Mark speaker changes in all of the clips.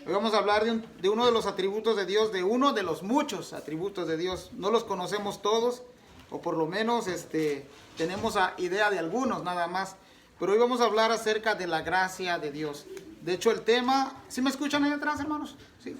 Speaker 1: Hoy vamos a hablar de uno de los atributos de Dios, de uno de los muchos atributos de Dios. No los conocemos todos, o por lo menos tenemos idea de algunos nada más. Pero hoy vamos a hablar acerca de la gracia de Dios. De hecho, el tema... ¿Sí me escuchan ahí atrás, hermanos? Sí.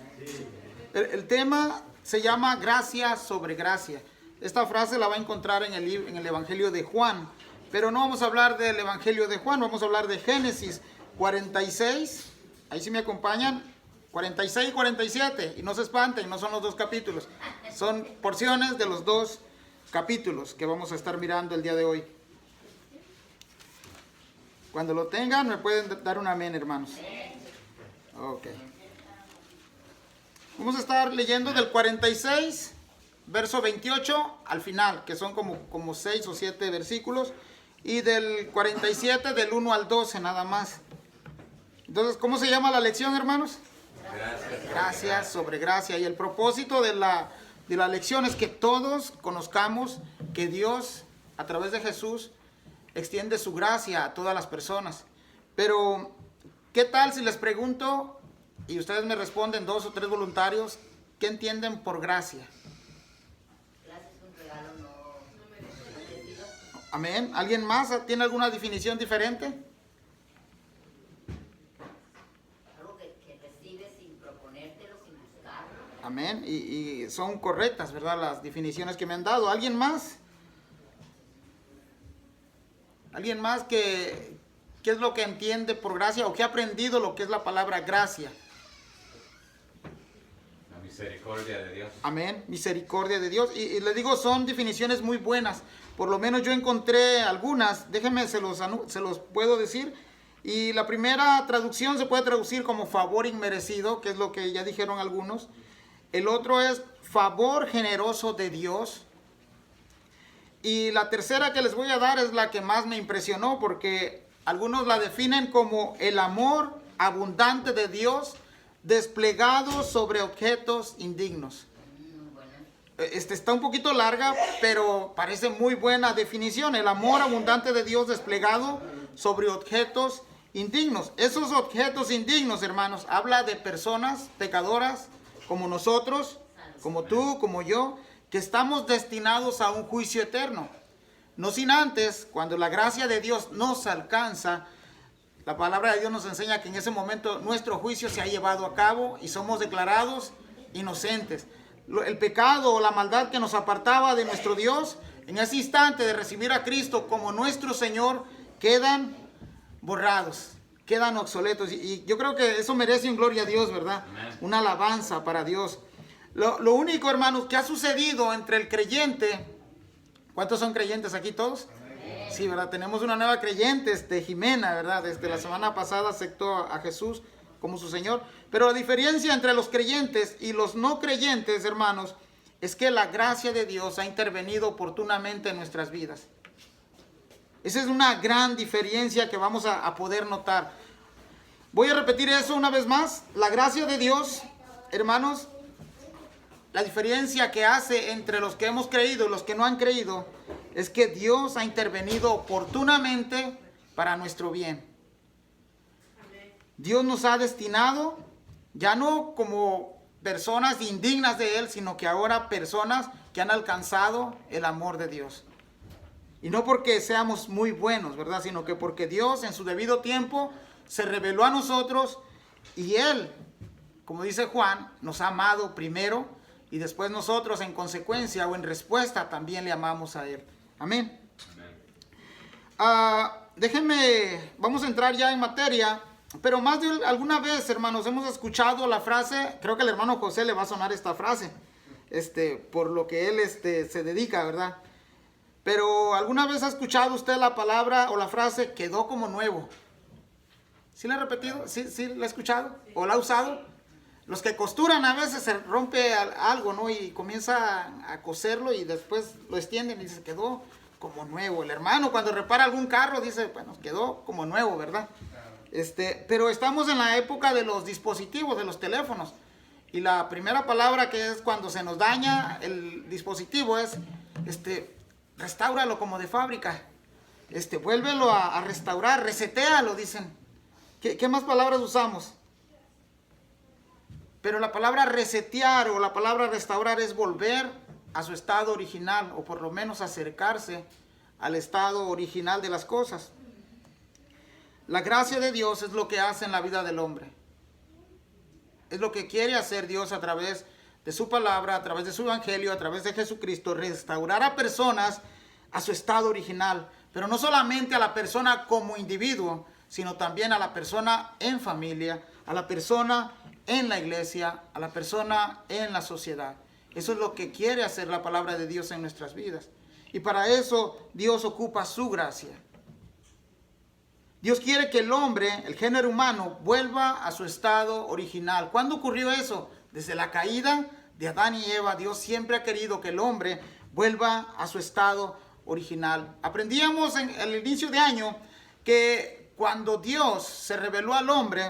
Speaker 1: El tema se llama gracia sobre gracia. Esta frase la va a encontrar en el Evangelio de Juan. Pero no vamos a hablar del Evangelio de Juan, vamos a hablar de Génesis 46. Ahí sí me acompañan. 46 y 47. Y no se espanten, no son los dos capítulos. Son porciones de los dos capítulos que vamos a estar mirando el día de hoy. Cuando lo tengan, me pueden dar un amén, hermanos. Ok. Vamos a estar leyendo del 46, verso 28 al final, que son como 6 o 7 versículos. Y del 47, del 1 al 12, nada más. Entonces, ¿cómo se llama la lección, hermanos? Gracias sobre gracia. Y el propósito de la lección es que todos conozcamos que Dios, a través de Jesús, extiende su gracia a todas las personas. Pero, ¿qué tal si les pregunto, y ustedes me responden, 2 o 3 voluntarios, ¿qué entienden por gracia?
Speaker 2: Gracia es un regalo no merecido.
Speaker 1: Amén. ¿Alguien más tiene alguna definición diferente?
Speaker 2: Algo que recibes sin proponértelo, sin buscarlo.
Speaker 1: Amén. Y son correctas, ¿verdad? Las definiciones que me han dado. ¿Alguien más? ¿Alguien más qué es lo que entiende por gracia o qué ha aprendido lo que es la palabra gracia?
Speaker 3: La misericordia de Dios.
Speaker 1: Amén, misericordia de Dios. Y les digo, son definiciones muy buenas. Por lo menos yo encontré algunas. Déjenme, se los puedo decir. Y la primera traducción se puede traducir como favor inmerecido, que es lo que ya dijeron algunos. El otro es favor generoso de Dios. Y la tercera que les voy a dar es la que más me impresionó, porque algunos la definen como el amor abundante de Dios desplegado sobre objetos indignos. Está un poquito larga, pero parece muy buena definición. El amor abundante de Dios desplegado sobre objetos indignos. Esos objetos indignos, hermanos, habla de personas pecadoras como nosotros, como tú, como yo, que estamos destinados a un juicio eterno. No sin antes, cuando la gracia de Dios nos alcanza, la palabra de Dios nos enseña que en ese momento nuestro juicio se ha llevado a cabo y somos declarados inocentes. El pecado o la maldad que nos apartaba de nuestro Dios, en ese instante de recibir a Cristo como nuestro Señor, quedan borrados, quedan obsoletos. Y yo creo que eso merece un gloria a Dios, ¿verdad?
Speaker 3: Amén.
Speaker 1: Una alabanza para Dios. Lo único, hermanos, que ha sucedido entre el creyente... ¿Cuántos son creyentes aquí todos? Amén. Sí, ¿verdad? Tenemos una nueva creyente, Jimena, ¿verdad? Desde la semana pasada aceptó a Jesús como su Señor. Pero la diferencia entre los creyentes y los no creyentes, hermanos, es que la gracia de Dios ha intervenido oportunamente en nuestras vidas. Esa es una gran diferencia que vamos a poder notar. Voy a repetir eso una vez más. La gracia de Dios, hermanos, la diferencia que hace entre los que hemos creído y los que no han creído es que Dios ha intervenido oportunamente para nuestro bien. Dios nos ha destinado ya no como personas indignas de Él, sino que ahora personas que han alcanzado el amor de Dios. Y no porque seamos muy buenos, ¿verdad? Sino que porque Dios en su debido tiempo se reveló a nosotros y Él, como dice Juan, nos ha amado primero. Y después nosotros en consecuencia o en respuesta también le amamos a Él. Amén. Déjenme, vamos a entrar ya en materia. Pero más de alguna vez, hermanos, hemos escuchado la frase. Creo que al hermano José le va a sonar esta frase. Por lo que él se dedica, ¿verdad? Pero ¿alguna vez ha escuchado usted la palabra o la frase quedó como nuevo? ¿Sí la ha repetido? ¿Sí la ha escuchado? ¿O la ha usado? Los que costuran a veces se rompe algo, ¿no? Y comienza a coserlo y después lo extienden y dice, quedó como nuevo. El hermano cuando repara algún carro dice, bueno, quedó como nuevo, ¿verdad? Pero estamos en la época de los dispositivos, de los teléfonos. Y la primera palabra que es cuando se nos daña el dispositivo es, restáuralo como de fábrica. Vuélvelo a restaurar, resetéalo, dicen. ¿Qué más palabras usamos? Pero la palabra resetear o la palabra restaurar es volver a su estado original, o por lo menos acercarse al estado original de las cosas. La gracia de Dios es lo que hace en la vida del hombre. Es lo que quiere hacer Dios a través de su palabra, a través de su evangelio, a través de Jesucristo, restaurar a personas a su estado original. Pero no solamente a la persona como individuo, sino también a la persona en familia, a la persona en la iglesia, a la persona en la sociedad. Eso es lo que quiere hacer la palabra de Dios en nuestras vidas. Y para eso Dios ocupa su gracia. Dios quiere que el hombre, el género humano, vuelva a su estado original. ¿Cuándo ocurrió eso? Desde la caída de Adán y Eva, Dios siempre ha querido que el hombre vuelva a su estado original. Aprendíamos en el inicio de año que cuando Dios se reveló al hombre,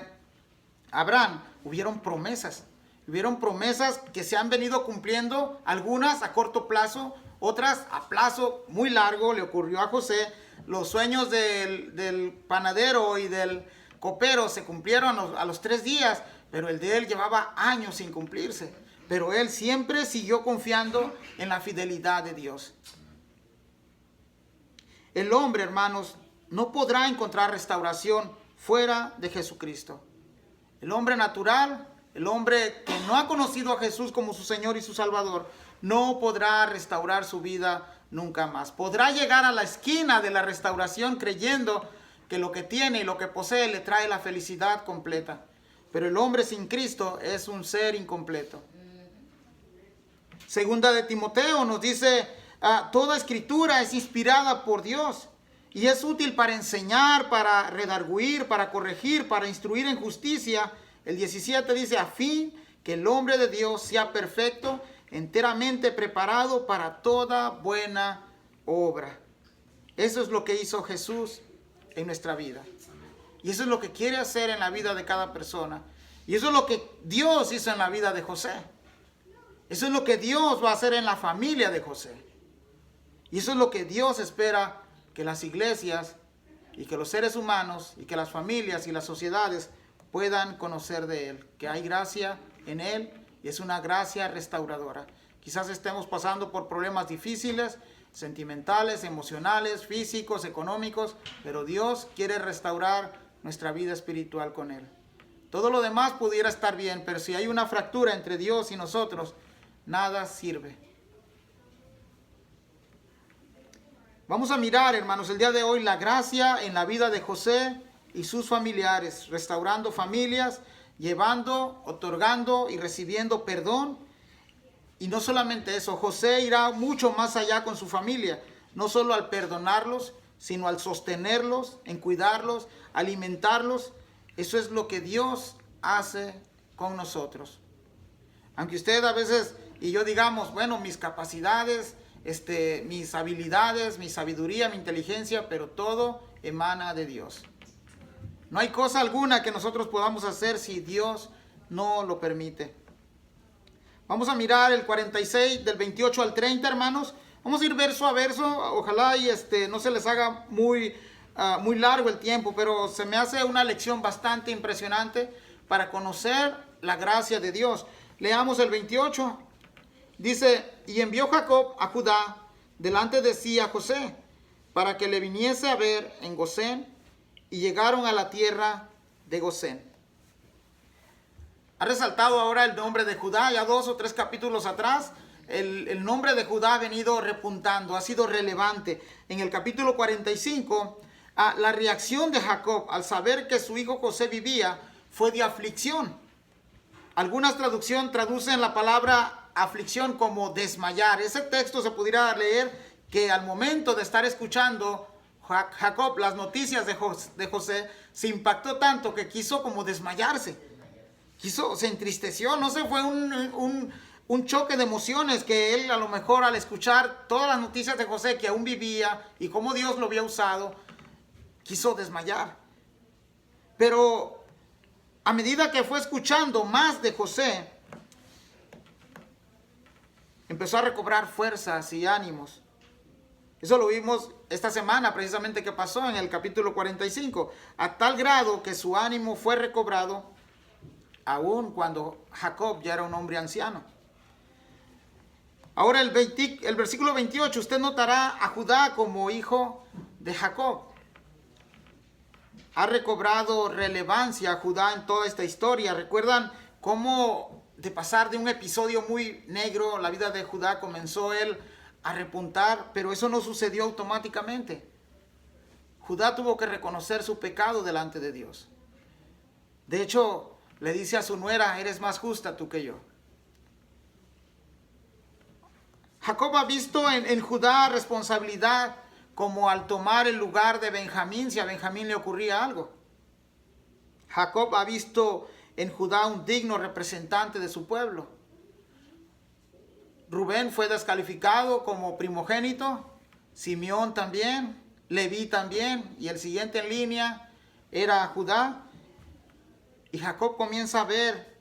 Speaker 1: a Abraham, hubieron promesas. Hubieron promesas que se han venido cumpliendo, algunas a corto plazo, otras a plazo muy largo. Le ocurrió a José. Los sueños del panadero y del copero se cumplieron a los 3 días, pero el de él llevaba años sin cumplirse. Pero él siempre siguió confiando en la fidelidad de Dios. El hombre, hermanos, no podrá encontrar restauración fuera de Jesucristo. El hombre natural, el hombre que no ha conocido a Jesús como su Señor y su Salvador, no podrá restaurar su vida nunca más. Podrá llegar a la esquina de la restauración creyendo que lo que tiene y lo que posee le trae la felicidad completa. Pero el hombre sin Cristo es un ser incompleto. Segunda de Timoteo nos dice, toda escritura es inspirada por Dios y es útil para enseñar, para redarguir, para corregir, para instruir en justicia. El 17 dice, a fin que el hombre de Dios sea perfecto, enteramente preparado para toda buena obra. Eso es lo que hizo Jesús en nuestra vida. Y eso es lo que quiere hacer en la vida de cada persona. Y eso es lo que Dios hizo en la vida de José. Eso es lo que Dios va a hacer en la familia de José. Y eso es lo que Dios espera que las iglesias y que los seres humanos y que las familias y las sociedades puedan conocer de Él. Que hay gracia en Él y es una gracia restauradora. Quizás estemos pasando por problemas difíciles, sentimentales, emocionales, físicos, económicos, pero Dios quiere restaurar nuestra vida espiritual con Él. Todo lo demás pudiera estar bien, pero si hay una fractura entre Dios y nosotros, nada sirve. Vamos a mirar, hermanos, el día de hoy la gracia en la vida de José y sus familiares, restaurando familias, llevando, otorgando y recibiendo perdón. Y no solamente eso, José irá mucho más allá con su familia, no solo al perdonarlos, sino al sostenerlos, en cuidarlos, alimentarlos. Eso es lo que Dios hace con nosotros. Aunque usted a veces y yo digamos, bueno, mis capacidades, mis habilidades, mi sabiduría, mi inteligencia, pero todo emana de Dios. No hay cosa alguna que nosotros podamos hacer si Dios no lo permite. Vamos a mirar el 46 del 28 al 30, hermanos. Vamos a ir verso a verso. Ojalá y no se les haga muy largo el tiempo, pero se me hace una lección bastante impresionante para conocer la gracia de Dios. Leamos el 28. Dice, y envió Jacob a Judá delante de sí a José, para que le viniese a ver en Gosén, y llegaron a la tierra de Gosén. Ha resaltado ahora el nombre de Judá, ya 2 o 3 capítulos atrás, el nombre de Judá ha venido repuntando, ha sido relevante. En el capítulo 45, la reacción de Jacob al saber que su hijo José vivía fue de aflicción. Algunas traducciones traducen la palabra aflicción como desmayar. Ese texto se pudiera leer que al momento de estar escuchando Jacob las noticias de José, se impactó tanto que quiso como desmayarse. Se entristeció, no sé, fue un choque de emociones que él a lo mejor al escuchar todas las noticias de José que aún vivía y cómo Dios lo había usado, quiso desmayar. Pero a medida que fue escuchando más de José, empezó a recobrar fuerzas y ánimos. Eso lo vimos esta semana precisamente que pasó en el capítulo 45. A tal grado que su ánimo fue recobrado aun cuando Jacob ya era un hombre anciano. Ahora el versículo 28, usted notará a Judá como hijo de Jacob. Ha recobrado relevancia Judá en toda esta historia. ¿Recuerdan cómo de pasar de un episodio muy negro, la vida de Judá comenzó él a repuntar? Pero eso no sucedió automáticamente. Judá tuvo que reconocer su pecado delante de Dios. De hecho, le dice a su nuera, eres más justa tú que yo. Jacob ha visto en Judá responsabilidad, como al tomar el lugar de Benjamín, si a Benjamín le ocurría algo. Jacob ha visto en Judá un digno representante de su pueblo. Rubén fue descalificado como primogénito, Simeón también, Leví también, y el siguiente en línea era Judá. Y Jacob comienza a ver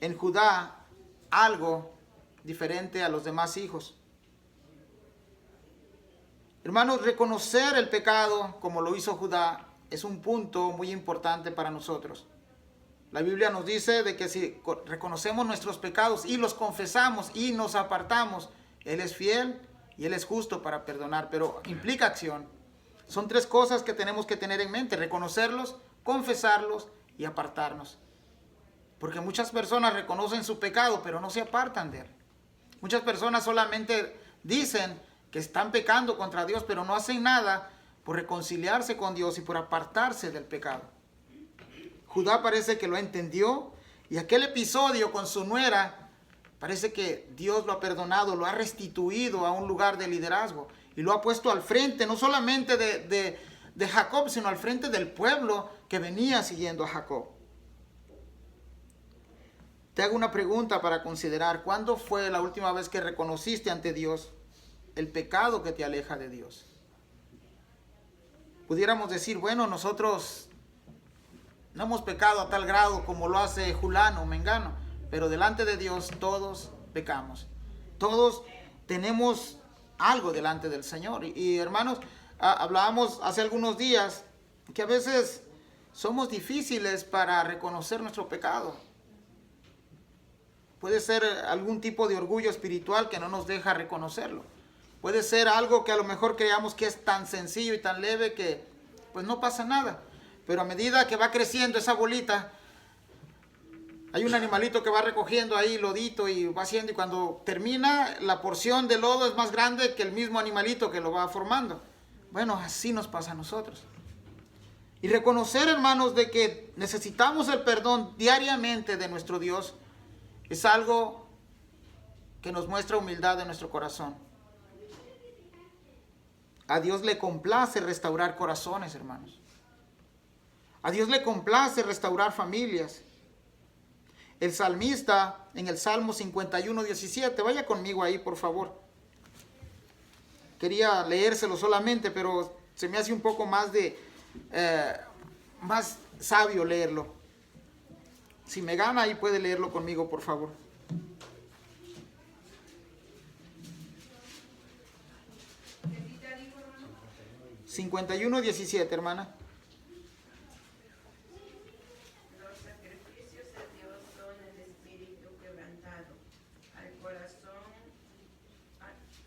Speaker 1: en Judá algo diferente a los demás hijos. Hermanos, reconocer el pecado como lo hizo Judá es un punto muy importante para nosotros. La Biblia nos dice de que si reconocemos nuestros pecados y los confesamos y nos apartamos, Él es fiel y Él es justo para perdonar, pero implica acción. Son tres cosas que tenemos que tener en mente: reconocerlos, confesarlos y apartarnos. Porque muchas personas reconocen su pecado, pero no se apartan de él. Muchas personas solamente dicen que están pecando contra Dios, pero no hacen nada por reconciliarse con Dios y por apartarse del pecado. Judá parece que lo entendió, y aquel episodio con su nuera, parece que Dios lo ha perdonado, lo ha restituido a un lugar de liderazgo y lo ha puesto al frente, no solamente de Jacob, sino al frente del pueblo que venía siguiendo a Jacob. Te hago una pregunta para considerar. ¿Cuándo fue la última vez que reconociste ante Dios el pecado que te aleja de Dios? Pudiéramos decir, bueno, nosotros no hemos pecado a tal grado como lo hace Julano o Mengano, pero delante de Dios todos pecamos. Todos tenemos algo delante del Señor. Y hermanos, hablábamos hace algunos días que a veces somos difíciles para reconocer nuestro pecado. Puede ser algún tipo de orgullo espiritual que no nos deja reconocerlo. Puede ser algo que a lo mejor creamos que es tan sencillo y tan leve que pues no pasa nada. Pero a medida que va creciendo esa bolita, hay un animalito que va recogiendo ahí lodito y va haciendo, y cuando termina, la porción de lodo es más grande que el mismo animalito que lo va formando. Bueno, así nos pasa a nosotros. Y reconocer, hermanos, de que necesitamos el perdón diariamente de nuestro Dios es algo que nos muestra humildad en nuestro corazón. A Dios le complace restaurar corazones, hermanos. A Dios le complace restaurar familias. El salmista en el Salmo 51:17, vaya conmigo ahí, por favor. Quería leérselo solamente, pero se me hace un poco más más sabio leerlo. Si me gana, ahí puede leerlo conmigo, por favor. ¿Qué 51:17, hermana?
Speaker 4: Los sacrificios a Dios son el espíritu quebrantado, al corazón.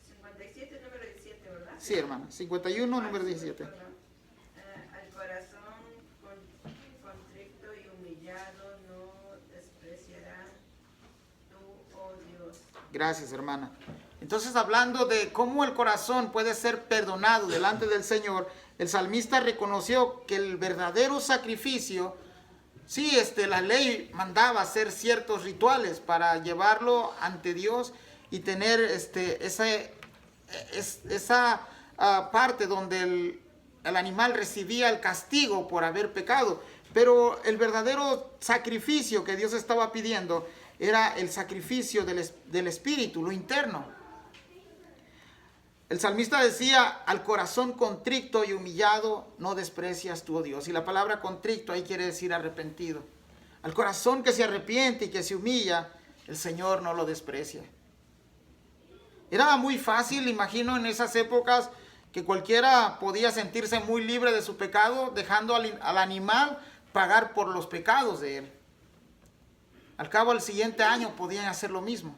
Speaker 4: 57, número 17, ¿verdad?
Speaker 1: Sí, hermana. 51, número 17.
Speaker 4: Al corazón contrito y humillado no despreciará tú, oh Dios.
Speaker 1: Gracias, hermana. Entonces, hablando de cómo el corazón puede ser perdonado delante del Señor, el salmista reconoció que el verdadero sacrificio, sí, la ley mandaba hacer ciertos rituales para llevarlo ante Dios y tener esa parte donde el animal recibía el castigo por haber pecado. Pero el verdadero sacrificio que Dios estaba pidiendo era el sacrificio del espíritu, lo interno. El salmista decía, al corazón contrito y humillado no desprecias tú, oh Dios. Y la palabra contrito ahí quiere decir arrepentido. Al corazón que se arrepiente y que se humilla, el Señor no lo desprecia. Era muy fácil, imagino, en esas épocas que cualquiera podía sentirse muy libre de su pecado, dejando al animal pagar por los pecados de él. Al cabo, al siguiente año podían hacer lo mismo.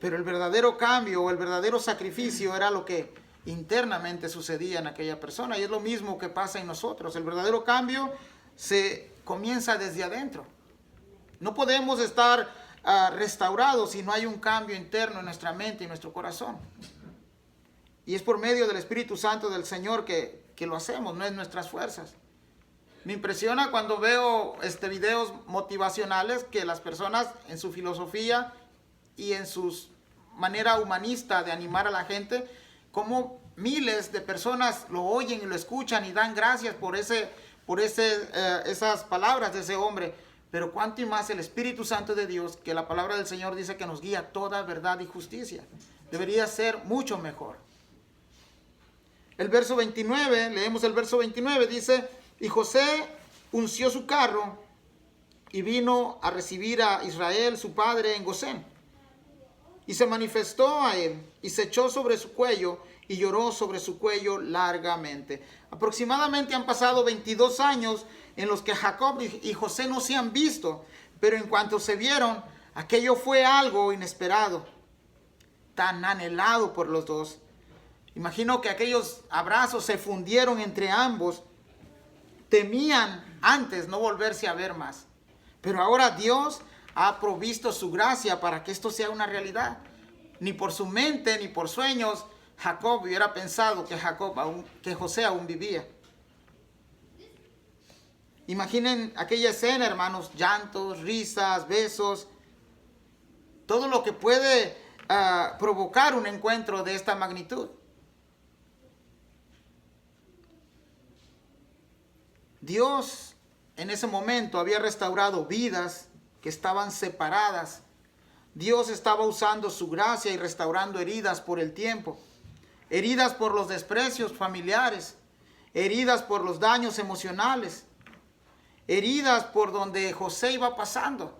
Speaker 1: Pero el verdadero cambio o el verdadero sacrificio era lo que internamente sucedía en aquella persona. Y es lo mismo que pasa en nosotros. El verdadero cambio se comienza desde adentro. No podemos estar restaurados si no hay un cambio interno en nuestra mente y nuestro corazón. Y es por medio del Espíritu Santo del Señor que lo hacemos, no es nuestras fuerzas. Me impresiona cuando veo videos motivacionales que las personas en su filosofía y en su manera humanista de animar a la gente, como miles de personas lo oyen y lo escuchan y dan gracias por esas palabras de ese hombre. Pero cuánto y más el Espíritu Santo de Dios, que la palabra del Señor dice que nos guía a toda verdad y justicia. Debería ser mucho mejor. El verso 29, leemos el verso 29, dice: y José unció su carro y vino a recibir a Israel, su padre, en Gosén. Y se manifestó a él y se echó sobre su cuello y lloró sobre su cuello largamente. Aproximadamente han pasado 22 años en los que Jacob y José no se han visto, pero en cuanto se vieron, aquello fue algo inesperado, tan anhelado por los dos. Imagino que aquellos abrazos se fundieron entre ambos. Temían antes no volverse a ver más, pero ahora Dios ha provisto su gracia para que esto sea una realidad. Ni por su mente ni por sueños Jacob hubiera pensado que José aún vivía. Imaginen aquella escena, hermanos: llantos, risas, besos, todo lo que puede provocar un encuentro de esta magnitud. Dios en ese momento había restaurado vidas que estaban separadas. Dios estaba usando su gracia y restaurando heridas por el tiempo, heridas por los desprecios familiares, heridas por los daños emocionales, heridas por donde José iba pasando.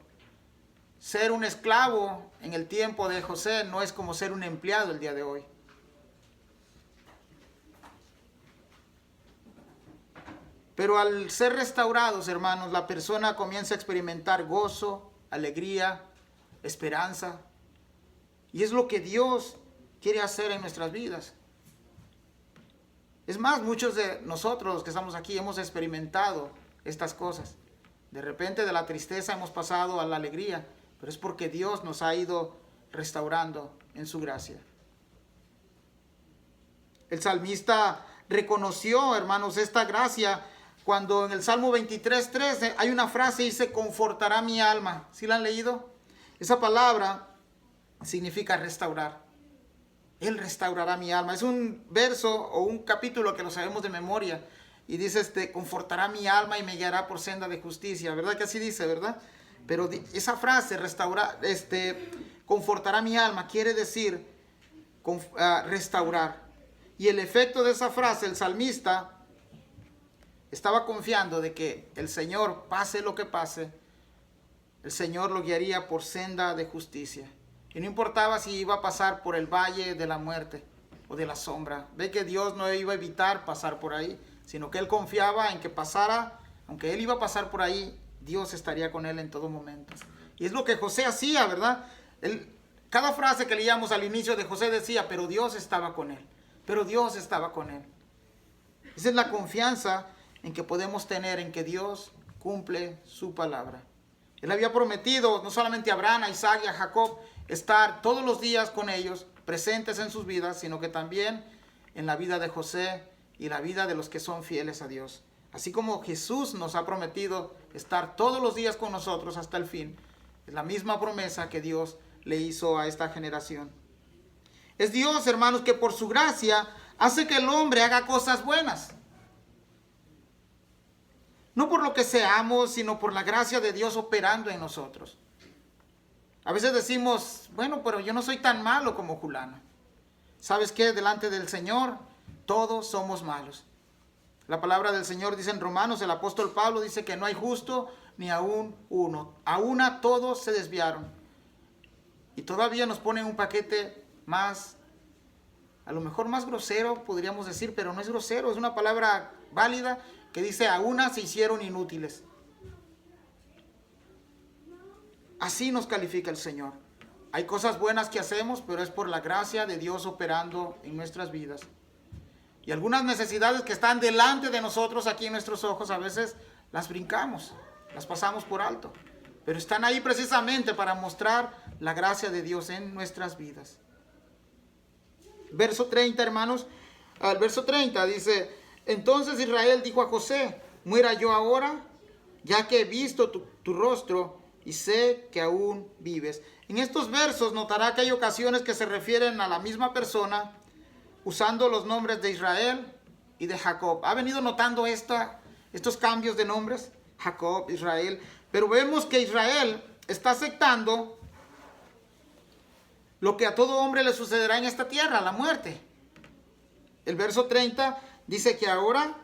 Speaker 1: Ser un esclavo en el tiempo de José no es como ser un empleado el día de hoy. Pero al ser restaurados, hermanos, la persona comienza a experimentar gozo, alegría, esperanza. Y es lo que Dios quiere hacer en nuestras vidas. Es más, muchos de nosotros los que estamos aquí hemos experimentado estas cosas. De repente de la tristeza hemos pasado a la alegría, pero es porque Dios nos ha ido restaurando en su gracia. El salmista reconoció, hermanos, esta gracia cuando en el Salmo 23:3 hay una frase y dice: confortará mi alma. ¿Sí la han leído? Esa palabra significa restaurar. Él restaurará mi alma. Es un verso o un capítulo que lo sabemos de memoria. Y dice, confortará mi alma y me guiará por senda de justicia. ¿Verdad que así dice, verdad? Pero esa frase, confortará mi alma, quiere decir restaurar. Y el efecto de esa frase, el salmista estaba confiando de que el Señor, pase lo que pase, el Señor lo guiaría por senda de justicia. Y no importaba si iba a pasar por el valle de la muerte o de la sombra. Ve que Dios no iba a evitar pasar por ahí, sino que él confiaba en que pasara, aunque él iba a pasar por ahí, Dios estaría con él en todo momento. Y es lo que José hacía, ¿verdad? Cada frase que leíamos al inicio de José decía: pero Dios estaba con él, pero Dios estaba con él. Esa es la confianza en que podemos tener en que Dios cumple su palabra. Él había prometido no solamente a Abraham, a Isaac y a Jacob estar todos los días con ellos, presentes en sus vidas, sino que también en la vida de José y la vida de los que son fieles a Dios. Así como Jesús nos ha prometido estar todos los días con nosotros hasta el fin, es la misma promesa que Dios le hizo a esta generación. Es Dios, hermanos, que por su gracia hace que el hombre haga cosas buenas. No por lo que seamos, sino por la gracia de Dios operando en nosotros. A veces decimos: bueno, pero yo no soy tan malo como fulano. ¿Sabes qué? Delante del Señor todos somos malos. La palabra del Señor dice en Romanos, el apóstol Pablo dice que no hay justo ni aún uno. A una todos se desviaron. Y todavía nos ponen un paquete más, a lo mejor más grosero, podríamos decir, pero no es grosero, es una palabra válida que dice: a una se hicieron inútiles. Así nos califica el Señor. Hay cosas buenas que hacemos, pero es por la gracia de Dios operando en nuestras vidas. Y algunas necesidades que están delante de nosotros aquí en nuestros ojos, a veces las brincamos, las pasamos por alto. Pero están ahí precisamente para mostrar la gracia de Dios en nuestras vidas. Verso 30, hermanos. Al verso 30 dice: entonces Israel dijo a José: muera yo ahora, ya que he visto tu rostro y sé que aún vives. En estos versos notará que hay ocasiones que se refieren a la misma persona, usando los nombres de Israel y de Jacob. ¿Ha venido notando estos cambios de nombres? Jacob, Israel. Pero vemos que Israel está aceptando lo que a todo hombre le sucederá en esta tierra, la muerte. El verso 30 dice que ahora,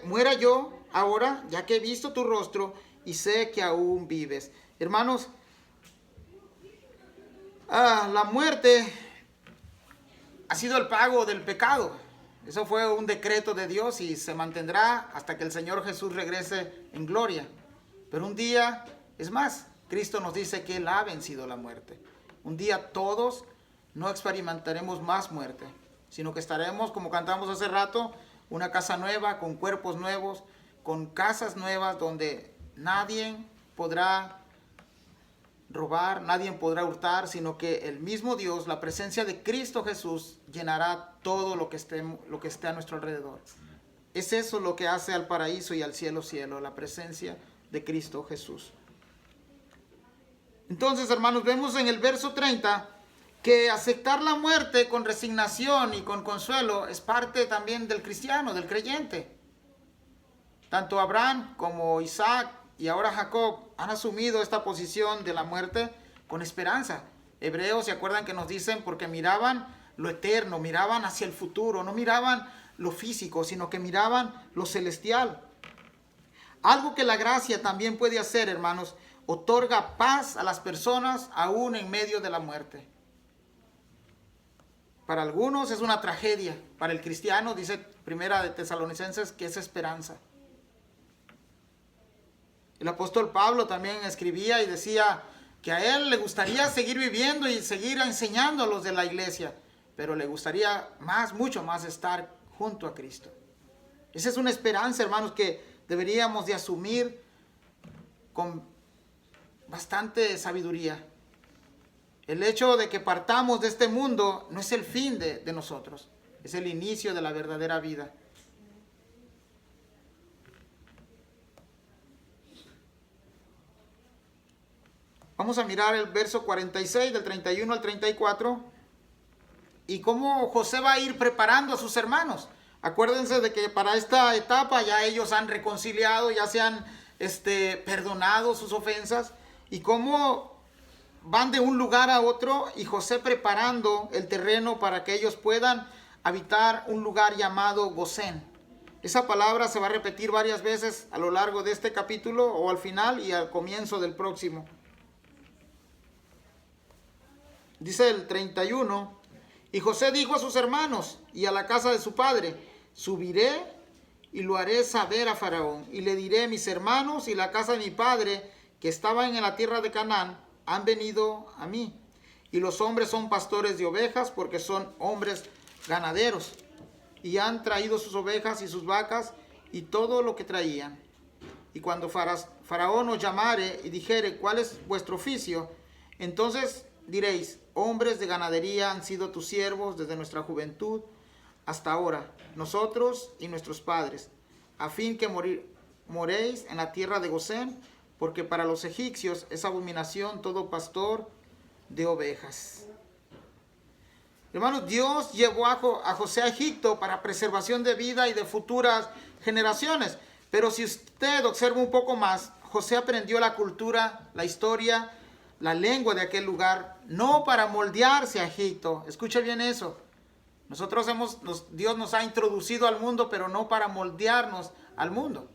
Speaker 1: muera yo ahora, ya que he visto tu rostro y sé que aún vives. Hermanos, la muerte ha sido el pago del pecado. Eso fue un decreto de Dios y se mantendrá hasta que el Señor Jesús regrese en gloria. Pero un día, es más, Cristo nos dice que Él ha vencido la muerte. Un día todos no experimentaremos más muerte, sino que estaremos, como cantamos hace rato, una casa nueva, con cuerpos nuevos, con casas nuevas donde nadie podrá robar, nadie podrá hurtar, sino que el mismo Dios, la presencia de Cristo Jesús, llenará todo lo que esté a nuestro alrededor. Es eso lo que hace al paraíso y al cielo, la presencia de Cristo Jesús. Entonces, hermanos, vemos en el verso 30 que aceptar la muerte con resignación y con consuelo es parte también del cristiano, del creyente. Tanto Abraham como Isaac y ahora Jacob han asumido esta posición de la muerte con esperanza. Hebreos, ¿se acuerdan que nos dicen? Porque miraban lo eterno, miraban hacia el futuro, no miraban lo físico, sino que miraban lo celestial. Algo que la gracia también puede hacer, hermanos, otorga paz a las personas aún en medio de la muerte. Para algunos es una tragedia, para el cristiano, dice Primera de Tesalonicenses, que es esperanza. El apóstol Pablo también escribía y decía que a él le gustaría seguir viviendo y seguir enseñando a los de la iglesia, pero le gustaría mucho más estar junto a Cristo. Esa es una esperanza, hermanos, que deberíamos de asumir con bastante sabiduría. El hecho de que partamos de este mundo no es el fin de nosotros, es el inicio de la verdadera vida. Vamos a mirar el verso 46, del 31 al 34, y cómo José va a ir preparando a sus hermanos. Acuérdense de que para esta etapa ya ellos han reconciliado, ya se han perdonado sus ofensas, y cómo van de un lugar a otro, y José preparando el terreno para que ellos puedan habitar un lugar llamado Gosén. Esa palabra se va a repetir varias veces a lo largo de este capítulo, o al final y al comienzo del próximo. Dice el 31, y José dijo a sus hermanos y a la casa de su padre: subiré y lo haré saber a Faraón, y le diré: mis hermanos y la casa de mi padre, que estaban en la tierra de Canaán, han venido a mí, y los hombres son pastores de ovejas, porque son hombres ganaderos, y han traído sus ovejas y sus vacas y todo lo que traían. Y cuando Faraón os llamare y dijere: ¿cuál es vuestro oficio? Entonces diréis: hombres de ganadería han sido tus siervos desde nuestra juventud hasta ahora, nosotros y nuestros padres, a fin que moréis en la tierra de Gosén, porque para los egipcios es abominación todo pastor de ovejas. Hermanos, Dios llevó a José a Egipto para preservación de vida y de futuras generaciones. Pero si usted observa un poco más, José aprendió la cultura, la historia, la lengua de aquel lugar, no para moldearse a Egipto. Escuche bien eso. Dios nos ha introducido al mundo, pero no para moldearnos al mundo.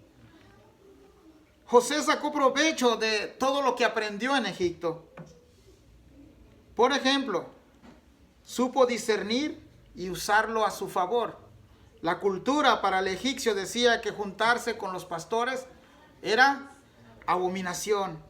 Speaker 1: José sacó provecho de todo lo que aprendió en Egipto. Por ejemplo, supo discernir y usarlo a su favor. La cultura para el egipcio decía que juntarse con los pastores era abominación.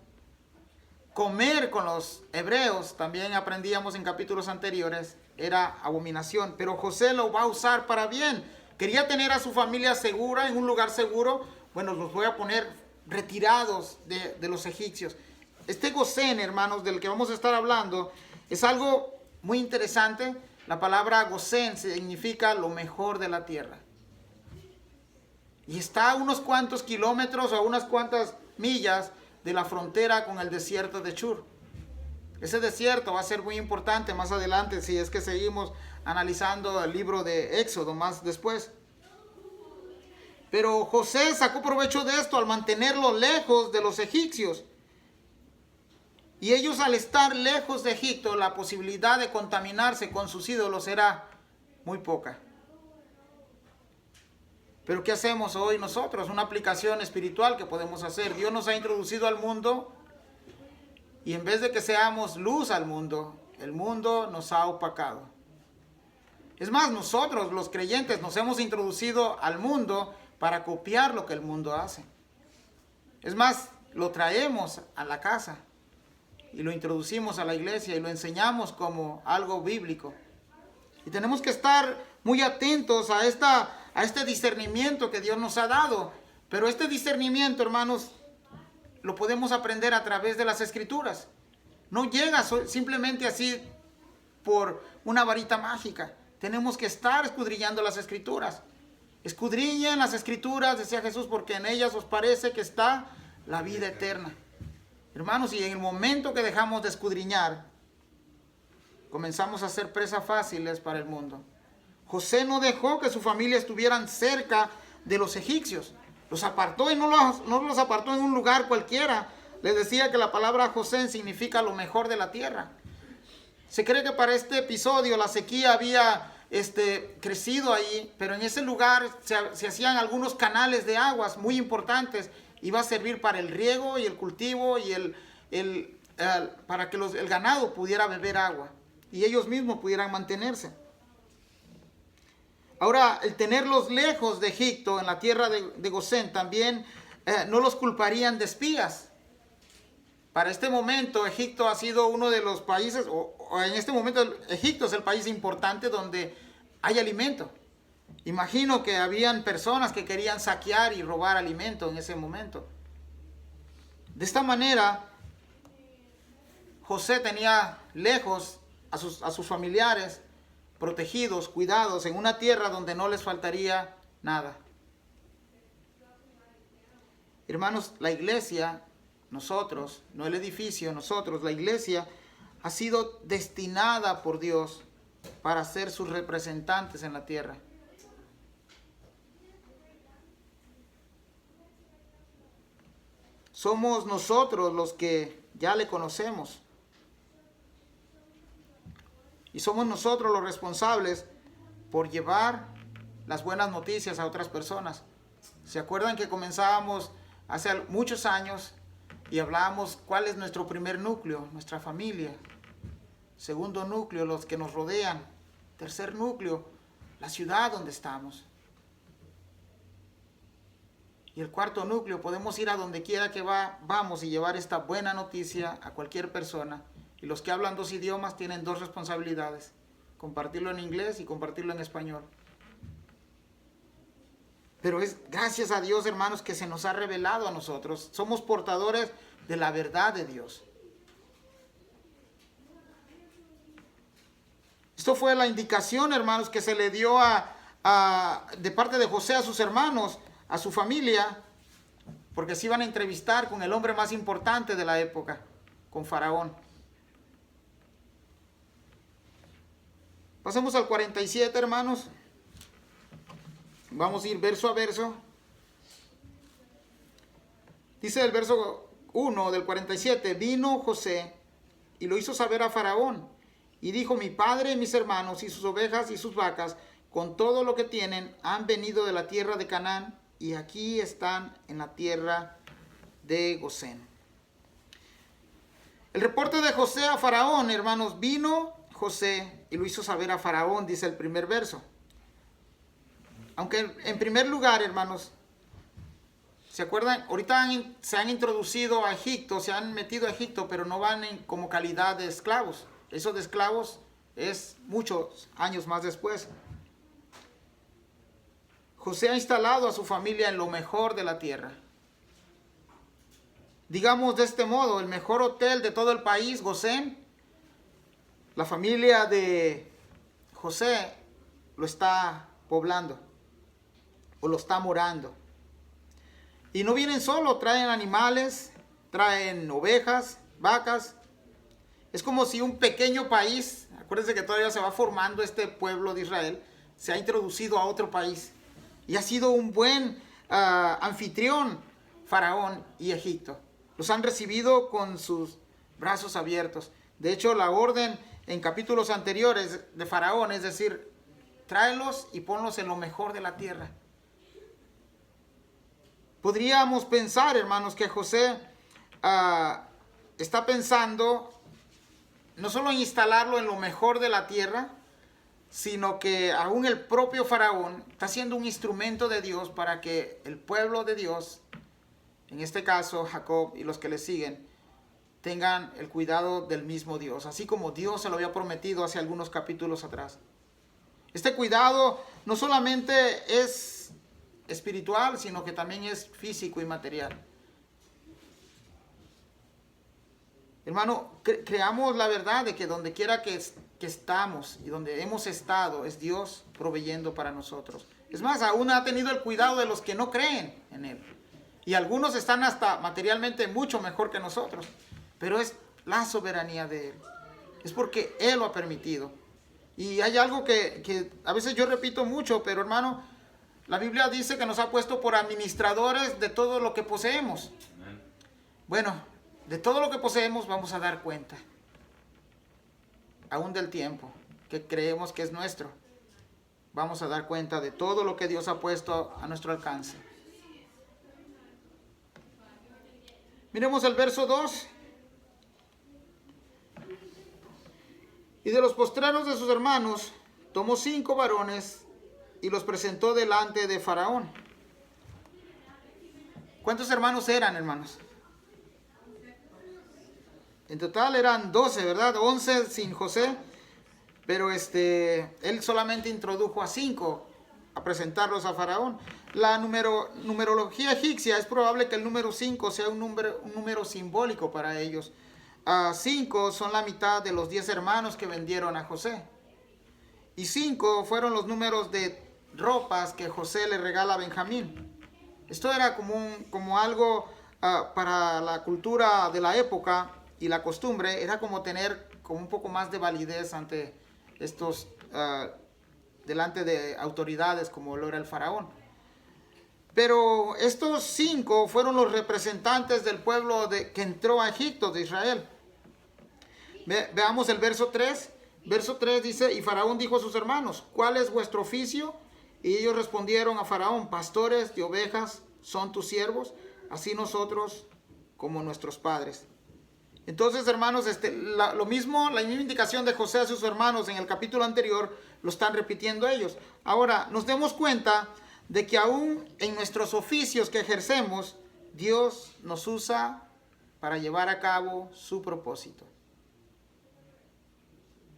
Speaker 1: comer con los hebreos, también aprendíamos en capítulos anteriores, era abominación. Pero José lo va a usar para bien. Quería tener a su familia segura, en un lugar seguro. Bueno, los voy a poner retirados de los egipcios. Este Gosén, hermanos, del que vamos a estar hablando, es algo muy interesante. La palabra Gosén significa lo mejor de la tierra. Y está a unos cuantos kilómetros o a unas cuantas millas de la frontera con el desierto de Shur. Ese desierto va a ser muy importante más adelante si es que seguimos analizando el libro de Éxodo más después. Pero José sacó provecho de esto al mantenerlo lejos de los egipcios. Y ellos, al estar lejos de Egipto, la posibilidad de contaminarse con sus ídolos era muy poca. Pero ¿qué hacemos hoy nosotros? Una aplicación espiritual que podemos hacer. Dios nos ha introducido al mundo y en vez de que seamos luz al mundo, el mundo nos ha opacado. Es más, nosotros los creyentes nos hemos introducido al mundo para copiar lo que el mundo hace. Es más, lo traemos a la casa y lo introducimos a la iglesia y lo enseñamos como algo bíblico. Y tenemos que estar muy atentos a este discernimiento que Dios nos ha dado. Pero este discernimiento, hermanos, lo podemos aprender a través de las Escrituras. No llega simplemente así por una varita mágica. Tenemos que estar escudriñando las Escrituras. Escudriñen las Escrituras, decía Jesús, porque en ellas os parece que está la vida eterna. Hermanos, y en el momento que dejamos de escudriñar, comenzamos a ser presas fáciles para el mundo. José no dejó que su familia estuvieran cerca de los egipcios. Los apartó y no los apartó en un lugar cualquiera. Les decía que la palabra José significa lo mejor de la tierra. Se cree que para este episodio la sequía había crecido ahí, pero en ese lugar se hacían algunos canales de aguas muy importantes. Iba a servir para el riego y el cultivo y para que el ganado pudiera beber agua y ellos mismos pudieran mantenerse. Ahora, el tenerlos lejos de Egipto, en la tierra de Gosén, también no los culparían de espías. Para este momento, Egipto ha sido uno de los países, o en este momento Egipto es el país importante donde hay alimento. Imagino que habían personas que querían saquear y robar alimento en ese momento. De esta manera, José tenía lejos a sus familiares, protegidos, cuidados, en una tierra donde no les faltaría nada. Hermanos, la iglesia, nosotros, no el edificio, nosotros, la iglesia, ha sido destinada por Dios para ser sus representantes en la tierra. Somos nosotros los que ya le conocemos. Y somos nosotros los responsables por llevar las buenas noticias a otras personas. ¿Se acuerdan que comenzábamos hace muchos años y hablábamos cuál es nuestro primer núcleo? Nuestra familia. Segundo núcleo, los que nos rodean. Tercer núcleo, la ciudad donde estamos. Y el cuarto núcleo, podemos ir a donde quiera que vamos y llevar esta buena noticia a cualquier persona. Y los que hablan 2 idiomas tienen 2 responsabilidades: compartirlo en inglés y compartirlo en español. Pero es gracias a Dios, hermanos, que se nos ha revelado a nosotros. Somos portadores de la verdad de Dios. Esto fue la indicación, hermanos, que se le dio de parte de José a sus hermanos, a su familia, porque se iban a entrevistar con el hombre más importante de la época, con Faraón. Pasemos al 47, hermanos. Vamos a ir verso a verso. Dice el verso 1 del 47: vino José y lo hizo saber a Faraón. Y dijo: mi padre y mis hermanos y sus ovejas y sus vacas, con todo lo que tienen, han venido de la tierra de Canaán y aquí están en la tierra de Gosén. El reporte de José a Faraón, hermanos: vino José y lo hizo saber a Faraón, dice el primer verso. Aunque en primer lugar, hermanos, ¿Se acuerdan? Ahorita se han introducido a Egipto, se han metido a Egipto, pero no van como calidad de esclavos. Eso de esclavos es muchos años más después. José ha instalado a su familia en lo mejor de la tierra. Digamos de este modo, el mejor hotel de todo el país, Gosén, la familia de José lo está poblando o lo está morando. Y no vienen solo, traen animales, traen ovejas, vacas. Es como si un pequeño país, acuérdense que todavía se va formando este pueblo de Israel, se ha introducido a otro país. Y ha sido un buen anfitrión Faraón y Egipto. Los han recibido con sus brazos abiertos. De hecho, la orden en capítulos anteriores de Faraón es decir, tráelos y ponlos en lo mejor de la tierra. Podríamos pensar, hermanos, que José está pensando no solo en instalarlo en lo mejor de la tierra, sino que aún el propio Faraón está siendo un instrumento de Dios para que el pueblo de Dios, en este caso Jacob y los que le siguen, tengan el cuidado del mismo Dios, así como Dios se lo había prometido hace algunos capítulos atrás. Este cuidado no solamente es espiritual, sino que también es físico y material. Hermano, creamos la verdad de que donde quiera que estamos y donde hemos estado es Dios proveyendo para nosotros. Es más, aún ha tenido el cuidado de los que no creen en Él. Y algunos están hasta materialmente mucho mejor que nosotros. Pero es la soberanía de Él. Es porque Él lo ha permitido. Y hay algo que a veces yo repito mucho, pero hermano, la Biblia dice que nos ha puesto por administradores de todo lo que poseemos. Bueno, de todo lo que poseemos vamos a dar cuenta. Aún del tiempo que creemos que es nuestro. Vamos a dar cuenta de todo lo que Dios ha puesto a nuestro alcance. Miremos el verso 2. Y de los postreros de sus hermanos, tomó 5 varones y los presentó delante de Faraón. ¿Cuántos hermanos eran, hermanos? En total eran 12, ¿verdad? 11 sin José. Pero él solamente introdujo a 5 a presentarlos a Faraón. La numerología egipcia es probable que el número 5 sea un número simbólico para ellos. 5 son la mitad de los 10 hermanos que vendieron a José. Y 5 fueron los números de ropas que José le regala a Benjamín. Esto era como algo para la cultura de la época y la costumbre. Era como tener como un poco más de validez ante estos, delante de autoridades como lo era el faraón. Pero estos 5 fueron los representantes del pueblo que entró a Egipto, de Israel. Veamos el verso 3. Verso 3 dice, y Faraón dijo a sus hermanos, ¿cuál es vuestro oficio? Y ellos respondieron a Faraón, pastores de ovejas son tus siervos, así nosotros como nuestros padres. Entonces, hermanos, la misma indicación de José a sus hermanos en el capítulo anterior, lo están repitiendo ellos. Ahora, nos demos cuenta de que aún en nuestros oficios que ejercemos, Dios nos usa para llevar a cabo su propósito.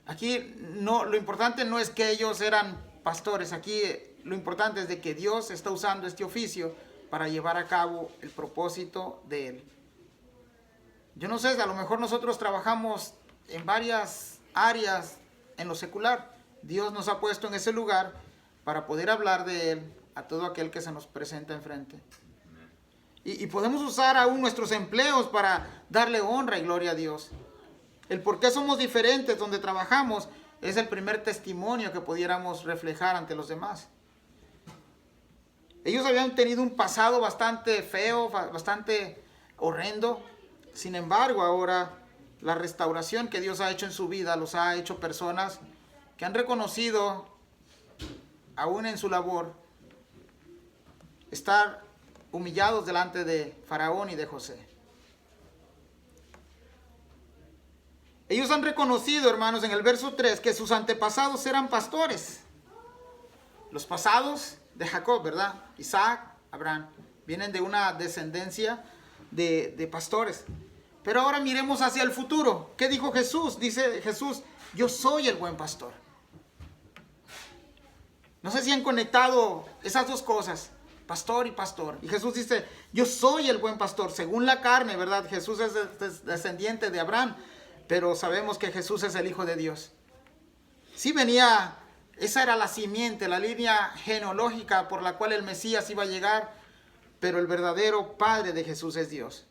Speaker 1: Aquí lo importante no es que ellos eran pastores, aquí lo importante es de que Dios está usando este oficio para llevar a cabo el propósito de Él. Yo no sé, a lo mejor nosotros trabajamos en varias áreas en lo secular. Dios nos ha puesto en ese lugar para poder hablar de Él a todo aquel que se nos presenta enfrente. Y podemos usar aún nuestros empleos para darle honra y gloria a Dios. El por qué somos diferentes donde trabajamos es el primer testimonio que pudiéramos reflejar ante los demás. Ellos habían tenido un pasado bastante feo, bastante horrendo. Sin embargo, ahora la restauración que Dios ha hecho en su vida los ha hecho personas que han reconocido, aún en su labor, estar humillados delante de Faraón y de José. Ellos han reconocido, hermanos, en el verso 3, que sus antepasados eran pastores. Los pasados de Jacob, ¿verdad? Isaac, Abraham. vienen de una descendencia de pastores. Pero ahora miremos hacia el futuro. ¿Qué dijo Jesús? Dice Jesús, yo soy el buen pastor. No sé si han conectado esas dos cosas, pastor y pastor. Y Jesús dice, yo soy el buen pastor, según la carne, ¿verdad? Jesús es descendiente de Abraham, pero sabemos que Jesús es el Hijo de Dios. Sí venía, esa era la simiente, la línea genealógica por la cual el Mesías iba a llegar, pero el verdadero Padre de Jesús es Dios.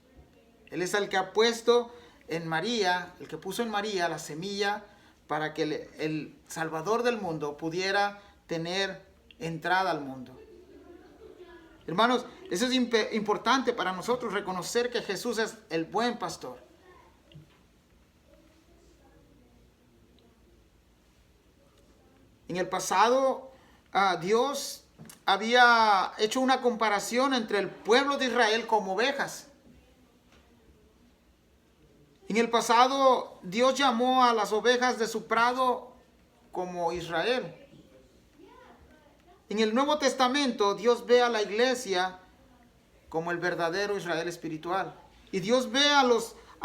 Speaker 1: Él es el que ha puesto en María, el que puso en María la semilla para que el Salvador del mundo pudiera tener entrada al mundo. Hermanos, eso es importante para nosotros, reconocer que Jesús es el buen pastor. En el pasado, Dios había hecho una comparación entre el pueblo de Israel como ovejas. En el pasado, Dios llamó a las ovejas de su prado como Israel. En el Nuevo Testamento, Dios ve a la iglesia como el verdadero Israel espiritual. Y Dios ve a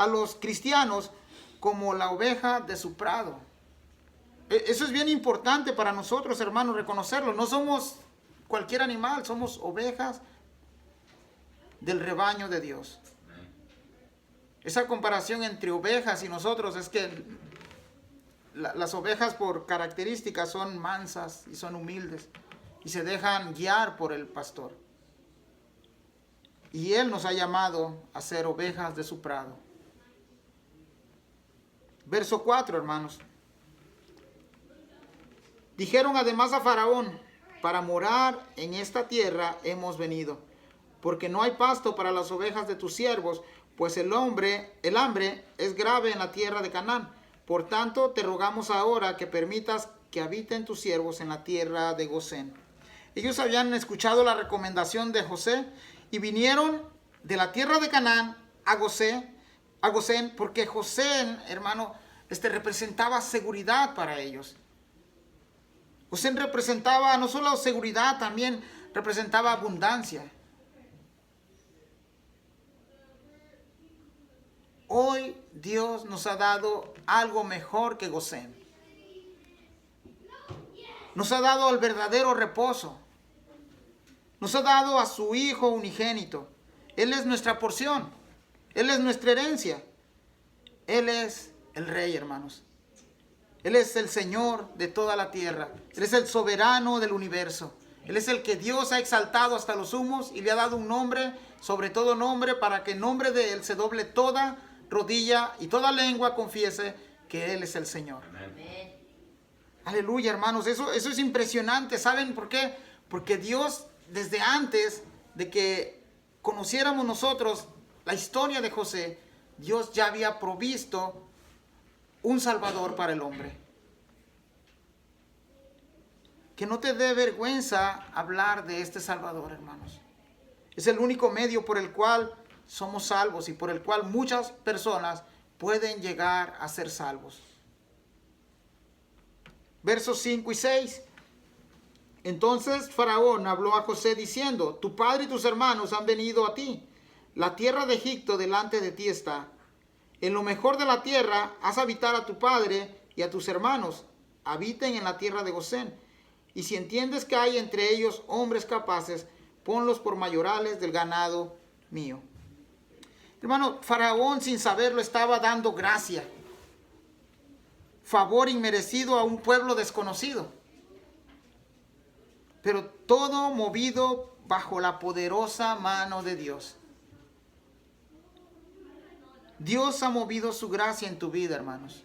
Speaker 1: los cristianos como la oveja de su prado. Eso es bien importante para nosotros, hermanos, reconocerlo. No somos cualquier animal, somos ovejas del rebaño de Dios. Esa comparación entre ovejas y nosotros es que las ovejas por características son mansas y son humildes y se dejan guiar por el pastor. Y Él nos ha llamado a ser ovejas de su prado. Verso 4, hermanos. Dijeron además a Faraón, para morar en esta tierra hemos venido, porque no hay pasto para las ovejas de tus siervos, pues el hambre es grave en la tierra de Canaán. Por tanto, te rogamos ahora que permitas que habiten tus siervos en la tierra de Gosén. Ellos habían escuchado la recomendación de José y vinieron de la tierra de Canaán a Gosén, porque José, hermano, representaba seguridad para ellos. Gosén representaba no solo seguridad, también representaba abundancia. Hoy Dios nos ha dado algo mejor que Gosén. Nos ha dado el verdadero reposo. Nos ha dado a su Hijo unigénito. Él es nuestra porción. Él es nuestra herencia. Él es el Rey, hermanos. Él es el Señor de toda la tierra. Él es el soberano del universo. Él es el que Dios ha exaltado hasta los humos y le ha dado un nombre, sobre todo nombre, para que en nombre de Él se doble toda rodilla y toda lengua confiese que Él es el Señor.
Speaker 2: Amén.
Speaker 1: Aleluya, hermanos. Eso es impresionante. ¿Saben por qué? Porque Dios, desde antes de que conociéramos nosotros la historia de José, Dios ya había provisto un Salvador para el hombre. Que no te dé vergüenza hablar de este Salvador, hermanos. Es el único medio por el cual somos salvos y por el cual muchas personas pueden llegar a ser salvos. Versos 5 y 6. Entonces Faraón habló a José diciendo, tu padre y tus hermanos han venido a ti. La tierra de Egipto delante de ti está. En lo mejor de la tierra haz habitar a tu padre y a tus hermanos. Habiten en la tierra de Gosén. Y si entiendes que hay entre ellos hombres capaces, ponlos por mayorales del ganado mío. Hermano, Faraón sin saberlo estaba dando gracia, favor inmerecido a un pueblo desconocido. Pero todo movido bajo la poderosa mano de Dios. Dios ha movido su gracia en tu vida, hermanos.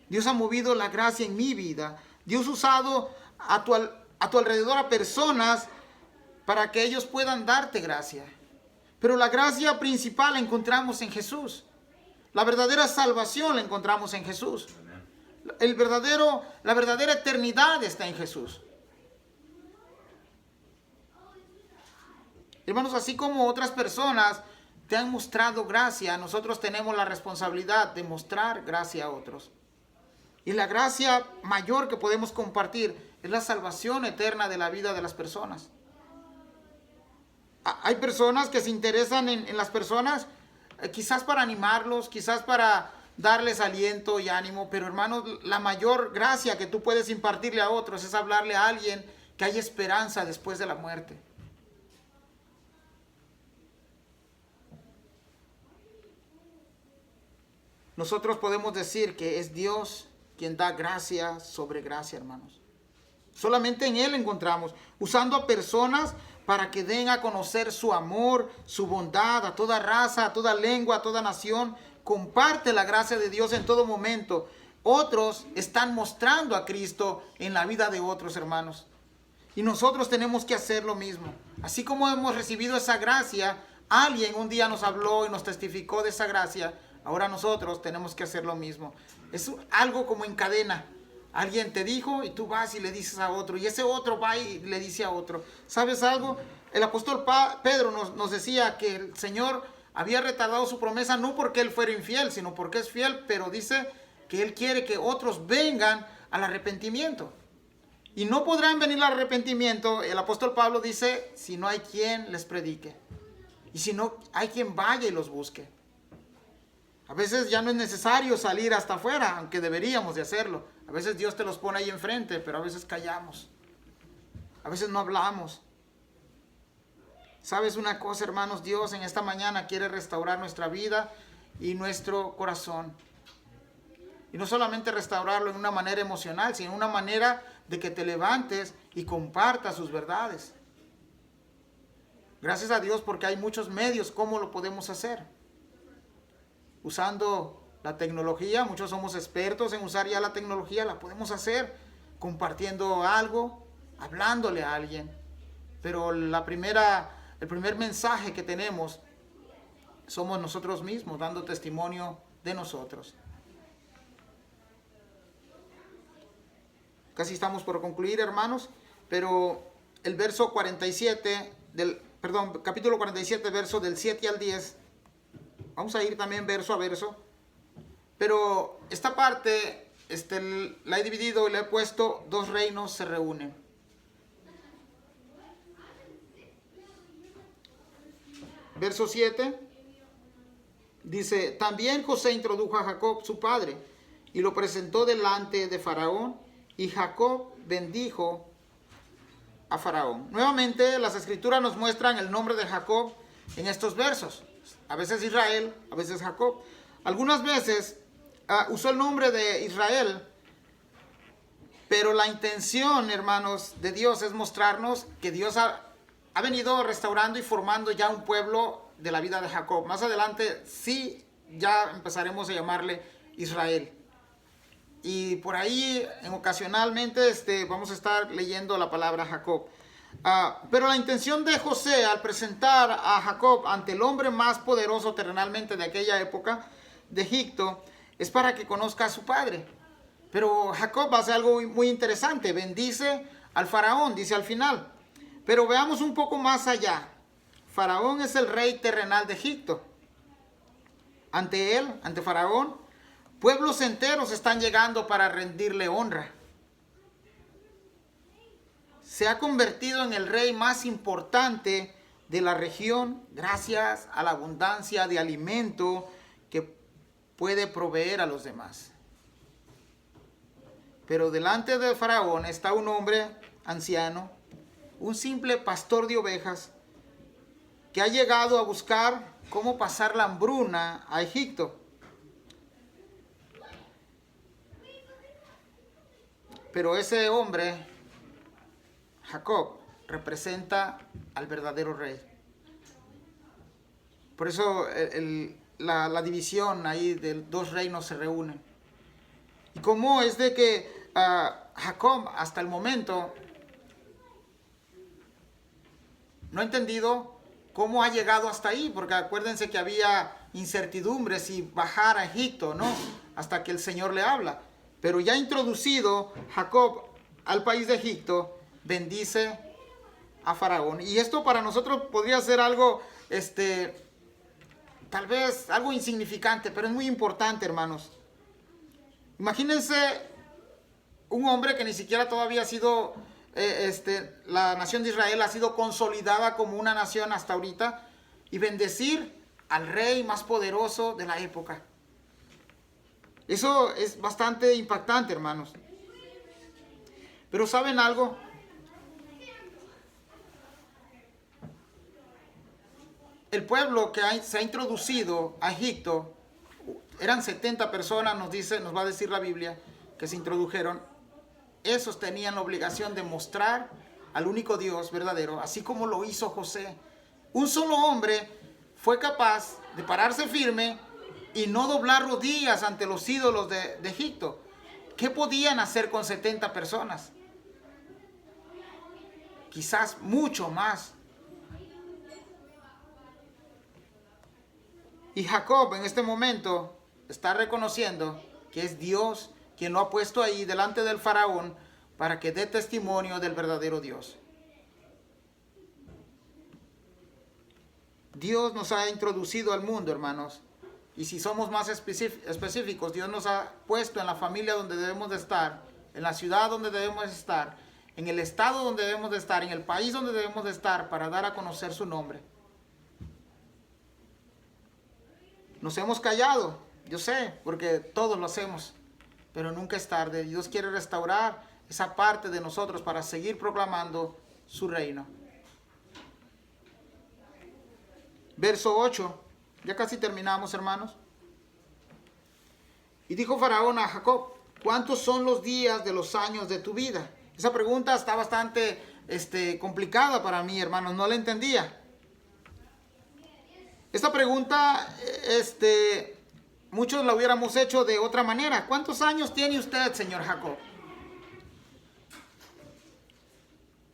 Speaker 1: Dios ha movido la gracia en mi vida. Dios ha usado a tu alrededor a personas para que ellos puedan darte gracia. Pero la gracia principal la encontramos en Jesús. La verdadera salvación la encontramos en Jesús. La verdadera eternidad está en Jesús. Hermanos, así como otras personas te han mostrado gracia, nosotros tenemos la responsabilidad de mostrar gracia a otros. Y la gracia mayor que podemos compartir es la salvación eterna de la vida de las personas. Hay personas que se interesan en las personas, quizás para animarlos, quizás para darles aliento y ánimo, pero hermanos, la mayor gracia que tú puedes impartirle a otros es hablarle a alguien que hay esperanza después de la muerte. Nosotros podemos decir que es Dios quien da gracia sobre gracia, hermanos. Solamente en Él encontramos, usando a personas para que den a conocer su amor, su bondad a toda raza, a toda lengua, a toda nación. Comparte la gracia de Dios en todo momento. Otros están mostrando a Cristo en la vida de otros, hermanos. Y nosotros tenemos que hacer lo mismo. Así como hemos recibido esa gracia, alguien un día nos habló y nos testificó de esa gracia. Ahora nosotros tenemos que hacer lo mismo. Es algo como en cadena. Alguien te dijo y tú vas y le dices a otro. Y ese otro va y le dice a otro. ¿Sabes algo? El apóstol Pedro nos decía que el Señor había retardado su promesa no porque Él fuera infiel, sino porque es fiel. Pero dice que Él quiere que otros vengan al arrepentimiento. Y no podrán venir al arrepentimiento, el apóstol Pablo dice, si no hay quien les predique. Y si no hay quien vaya y los busque. A veces ya no es necesario salir hasta afuera, aunque deberíamos de hacerlo. A veces Dios te los pone ahí enfrente, pero a veces callamos. A veces no hablamos. ¿Sabes una cosa, hermanos? Dios en esta mañana quiere restaurar nuestra vida y nuestro corazón. Y no solamente restaurarlo en una manera emocional, sino en una manera de que te levantes y compartas sus verdades. Gracias a Dios porque hay muchos medios cómo lo podemos hacer. Usando la tecnología, muchos somos expertos en usar ya la tecnología, la podemos hacer compartiendo algo, hablándole a alguien. Pero el primer mensaje que tenemos somos nosotros mismos, dando testimonio de nosotros. Casi estamos por concluir, hermanos, pero el verso 47, capítulo 47, verso del 7 al 10, vamos a ir también verso a verso, pero esta parte la he dividido y le he puesto, dos reinos se reúnen. Verso 7, dice, también José introdujo a Jacob, su padre, y lo presentó delante de Faraón, y Jacob bendijo a Faraón. Nuevamente las escrituras nos muestran el nombre de Jacob en estos versos. A veces Israel, a veces Jacob. Algunas veces usó el nombre de Israel, pero la intención, hermanos, de Dios es mostrarnos que Dios ha venido restaurando y formando ya un pueblo de la vida de Jacob. Más adelante sí ya empezaremos a llamarle Israel. Y por ahí, ocasionalmente, vamos a estar leyendo la palabra Jacob. Pero la intención de José al presentar a Jacob ante el hombre más poderoso terrenalmente de aquella época, de Egipto, es para que conozca a su padre. Pero Jacob hace algo muy interesante, bendice al faraón, dice al final. Pero veamos un poco más allá. Faraón es el rey terrenal de Egipto. Ante él, ante Faraón, pueblos enteros están llegando para rendirle honra. Se ha convertido en el rey más importante de la región gracias a la abundancia de alimento que puede proveer a los demás. Pero delante de Faraón está un hombre anciano, un simple pastor de ovejas, que ha llegado a buscar cómo pasar la hambruna a Egipto. Pero ese hombre, Jacob, representa al verdadero rey. Por eso la división ahí de dos reinos se reúnen. Y cómo es de que Jacob hasta el momento no ha entendido cómo ha llegado hasta ahí, porque acuérdense que había incertidumbre si bajar a Egipto, ¿no? Hasta que el Señor le habla. Pero ya introducido Jacob al país de Egipto, bendice a Faraón. Y esto para nosotros podría ser algo, tal vez algo insignificante, pero es muy importante, hermanos. Imagínense un hombre que ni siquiera todavía ha sido la nación de Israel ha sido consolidada como una nación hasta ahorita, y bendecir al rey más poderoso de la época. Eso es bastante impactante, hermanos. Pero ¿saben algo? El pueblo que se ha introducido a Egipto, eran 70 personas, nos va a decir la Biblia, que se introdujeron. Esos tenían la obligación de mostrar al único Dios verdadero, así como lo hizo José. Un solo hombre fue capaz de pararse firme y no doblar rodillas ante los ídolos de Egipto. ¿Qué podían hacer con 70 personas? Quizás mucho más. Y Jacob en este momento está reconociendo que es Dios quien lo ha puesto ahí delante del faraón para que dé testimonio del verdadero Dios. Dios nos ha introducido al mundo, hermanos. Y si somos más específicos, Dios nos ha puesto en la familia donde debemos de estar, en la ciudad donde debemos de estar, en el estado donde debemos de estar, en el país donde debemos de estar, para dar a conocer su nombre. Nos hemos callado, yo sé, porque todos lo hacemos, pero nunca es tarde. Dios quiere restaurar esa parte de nosotros para seguir proclamando su reino. Verso 8, ya casi terminamos, hermanos. Y dijo Faraón a Jacob: ¿cuántos son los días de los años de tu vida? Esa pregunta está bastante complicada para mí, hermanos, no la entendía. Esta pregunta, muchos la hubiéramos hecho de otra manera. ¿Cuántos años tiene usted, señor Jacob?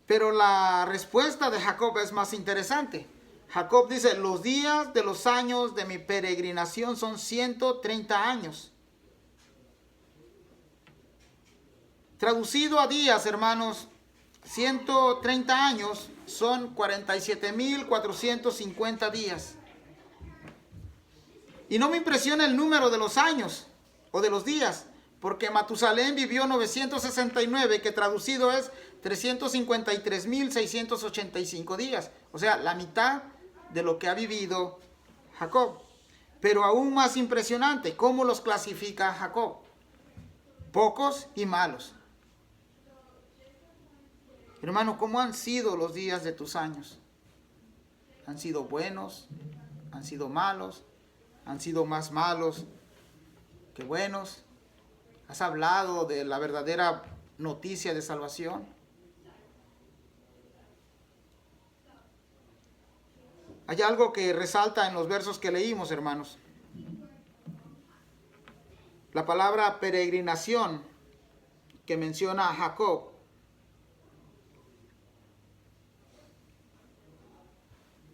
Speaker 1: Pero la respuesta de Jacob es más interesante. Jacob dice: los días de los años de mi peregrinación son 130 años. Traducido a días, hermanos, 130 años son 47,450 días. Y no me impresiona el número de los años o de los días, porque Matusalén vivió 969, que traducido es 353,685 días. O sea, la mitad de lo que ha vivido Jacob. Pero aún más impresionante, ¿cómo los clasifica Jacob? Pocos y malos. Hermano, ¿cómo han sido los días de tus años? ¿Han sido buenos? ¿Han sido malos? ¿Han sido más malos que buenos? ¿Has hablado de la verdadera noticia de salvación? Hay algo que resalta en los versos que leímos, hermanos. La palabra peregrinación que menciona a Jacob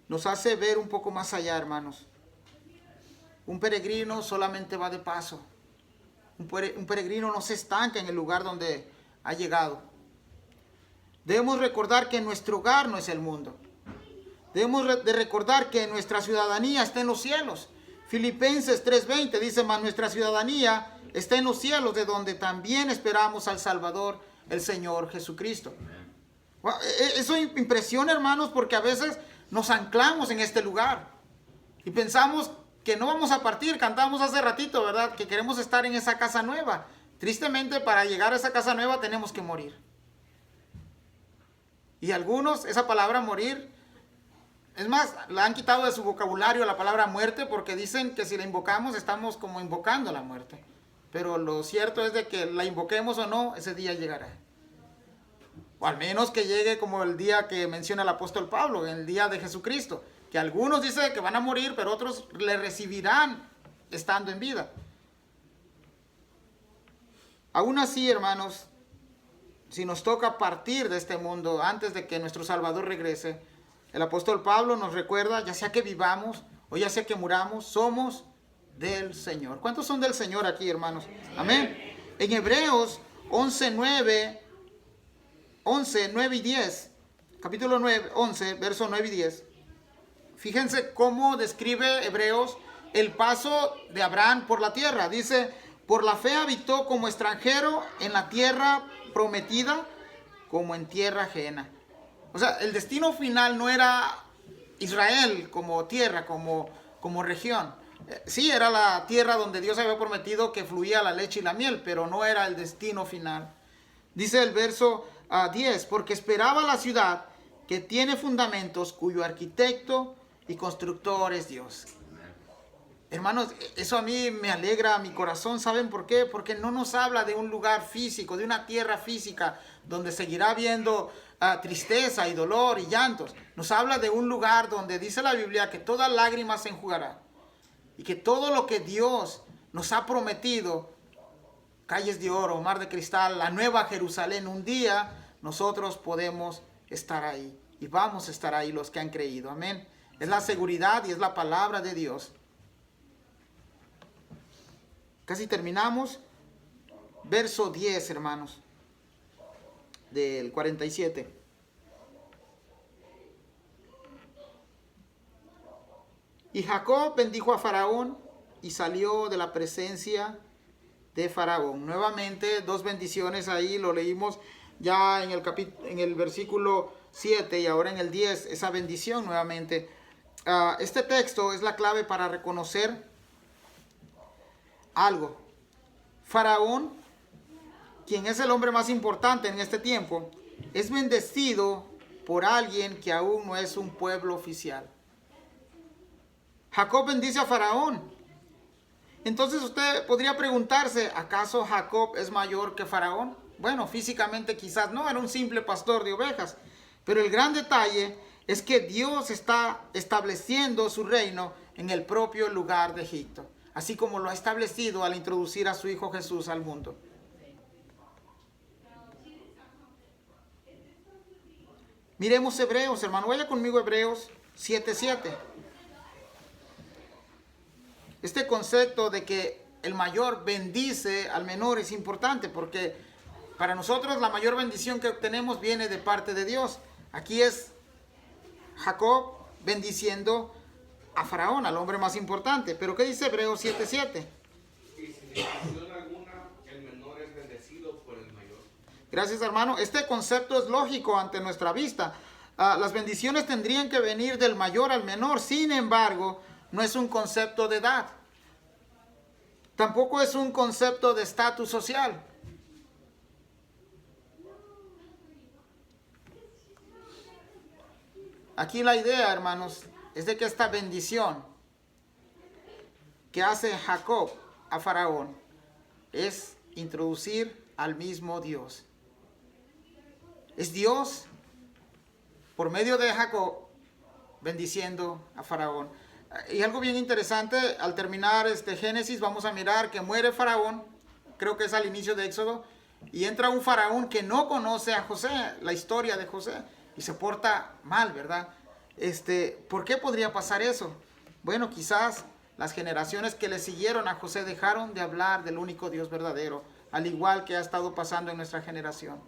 Speaker 1: nos hace ver un poco más allá, hermanos. Un peregrino solamente va de paso. Un peregrino no se estanca en el lugar donde ha llegado. Debemos recordar que nuestro hogar no es el mundo. Debemos de recordar que nuestra ciudadanía está en los cielos. Filipenses 3:20 dice: mas nuestra ciudadanía está en los cielos, de donde también esperamos al Salvador, el Señor Jesucristo. Eso impresiona, hermanos, porque a veces nos anclamos en este lugar y pensamos que no vamos a partir. Cantamos hace ratito, ¿verdad?, que queremos estar en esa casa nueva. Tristemente, para llegar a esa casa nueva tenemos que morir. Y algunos, esa palabra morir, es más, la han quitado de su vocabulario la palabra muerte, porque dicen que si la invocamos estamos como invocando la muerte. Pero lo cierto es de que la invoquemos o no, ese día llegará. O al menos que llegue como el día que menciona el apóstol Pablo, el día de Jesucristo. Que algunos dicen que van a morir, pero otros le recibirán estando en vida. Aún así, hermanos, si nos toca partir de este mundo antes de que nuestro Salvador regrese, el apóstol Pablo nos recuerda, ya sea que vivamos o ya sea que muramos, somos del Señor. ¿Cuántos son del Señor aquí, hermanos? Amén. En Hebreos 11, 9 y 10, capítulo 11, verso 9 y 10. Fíjense cómo describe Hebreos el paso de Abraham por la tierra. Dice: por la fe habitó como extranjero en la tierra prometida, como en tierra ajena. O sea, el destino final no era Israel como tierra, como región. Sí, era la tierra donde Dios había prometido que fluía la leche y la miel, pero no era el destino final. Dice el verso 10, porque esperaba la ciudad que tiene fundamentos, cuyo arquitecto y constructor es Dios. Hermanos, eso a mí me alegra mi corazón. ¿Saben por qué? Porque no nos habla de un lugar físico, de una tierra física, donde seguirá habiendo tristeza y dolor y llantos. Nos habla de un lugar donde dice la Biblia que toda lágrima se enjugará. Y que todo lo que Dios nos ha prometido, calles de oro, mar de cristal, la nueva Jerusalén, un día nosotros podemos estar ahí. Y vamos a estar ahí los que han creído. Amén. Es la seguridad y es la palabra de Dios. Casi terminamos. Verso 10, hermanos, del 47. Y Jacob bendijo a Faraón y salió de la presencia de Faraón. Nuevamente, dos bendiciones ahí, lo leímos ya en el versículo 7 y ahora en el 10, esa bendición nuevamente. Este texto es la clave para reconocer algo. Faraón, quien es el hombre más importante en este tiempo, es bendecido por alguien que aún no es un pueblo oficial. Jacob bendice a Faraón. Entonces usted podría preguntarse, ¿acaso Jacob es mayor que Faraón? Bueno, físicamente quizás no, era un simple pastor de ovejas. Pero el gran detalle es que Dios está estableciendo su reino en el propio lugar de Egipto, así como lo ha establecido al introducir a su Hijo Jesús al mundo. Miremos Hebreos, hermano, vaya conmigo Hebreos 7:7. Este concepto de que el mayor bendice al menor es importante porque para nosotros la mayor bendición que obtenemos viene de parte de Dios. Aquí es Jacob bendiciendo a Faraón, al hombre más importante. Pero ¿qué dice Hebreos 7:7?
Speaker 5: Y sin discusión alguna, el menor es bendecido por el mayor.
Speaker 1: Gracias, hermano. Este concepto es lógico ante nuestra vista. Las bendiciones tendrían que venir del mayor al menor. Sin embargo, no es un concepto de edad. Tampoco es un concepto de estatus social. Aquí la idea, hermanos, es de que esta bendición que hace Jacob a Faraón es introducir al mismo Dios. Es Dios por medio de Jacob bendiciendo a Faraón. Y algo bien interesante, al terminar Génesis, vamos a mirar que muere Faraón, creo que es al inicio de Éxodo, y entra un Faraón que no conoce a José, la historia de José, y se porta mal, ¿verdad? ¿Por qué podría pasar eso? Bueno, quizás las generaciones que le siguieron a José dejaron de hablar del único Dios verdadero, al igual que ha estado pasando en nuestra generación.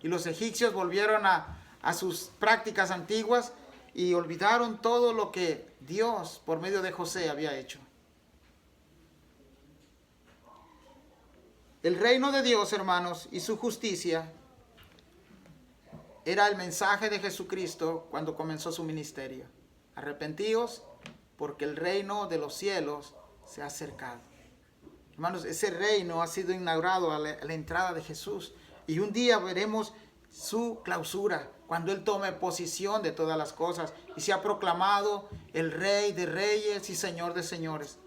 Speaker 1: Y los egipcios volvieron a sus prácticas antiguas y olvidaron todo lo que Dios por medio de José había hecho. El reino de Dios, hermanos, y su justicia era el mensaje de Jesucristo cuando comenzó su ministerio. Arrepentíos porque el reino de los cielos se ha acercado. Hermanos, ese reino ha sido inaugurado a la entrada de Jesús. Y un día veremos su clausura, cuando Él tome posesión de todas las cosas y se ha proclamado el Rey de Reyes y Señor de Señores.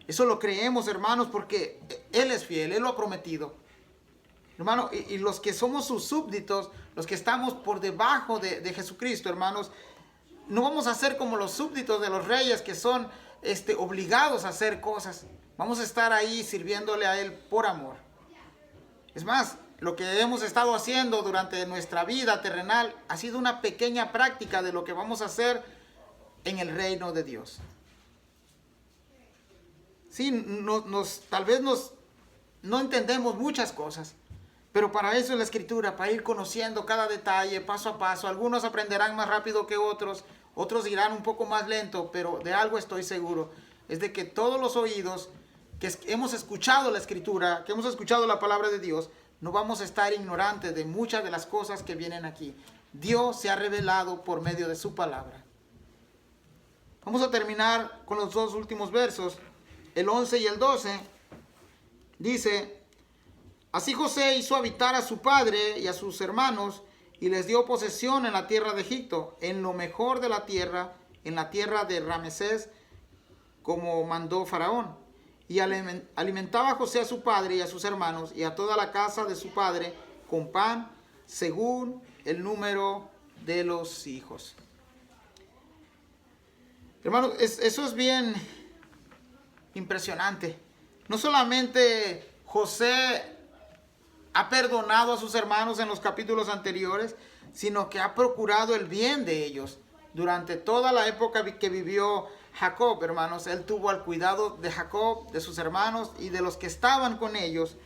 Speaker 1: Eso lo creemos, hermanos, porque Él es fiel, Él lo ha prometido. Hermano, y los que somos sus súbditos, los que estamos por debajo de Jesucristo, hermanos, no vamos a ser como los súbditos de los reyes que son obligados a hacer cosas. Vamos a estar ahí sirviéndole a Él por amor. Es más, lo que hemos estado haciendo durante nuestra vida terrenal ha sido una pequeña práctica de lo que vamos a hacer en el reino de Dios. Sí, tal vez no entendemos muchas cosas, pero para eso es la Escritura, para ir conociendo cada detalle paso a paso. Algunos aprenderán más rápido que otros, otros irán un poco más lento, pero de algo estoy seguro, es de que todos los oídos que hemos escuchado la Escritura, que hemos escuchado la palabra de Dios, no vamos a estar ignorantes de muchas de las cosas que vienen aquí. Dios se ha revelado por medio de su palabra. Vamos a terminar con los dos últimos versos, el 11 y el 12. Dice: así José hizo habitar a su padre y a sus hermanos, y les dio posesión en la tierra de Egipto, en lo mejor de la tierra, en la tierra de Ramesés, como mandó Faraón. Y alimentaba a José a su padre y a sus hermanos y a toda la casa de su padre con pan, según el número de los hijos. Hermanos, eso es bien impresionante. No solamente José ha perdonado a sus hermanos en los capítulos anteriores, sino que ha procurado el bien de ellos. Durante toda la época que vivió Jacob, hermanos, él tuvo al cuidado de Jacob, de sus hermanos y de los que estaban con ellos.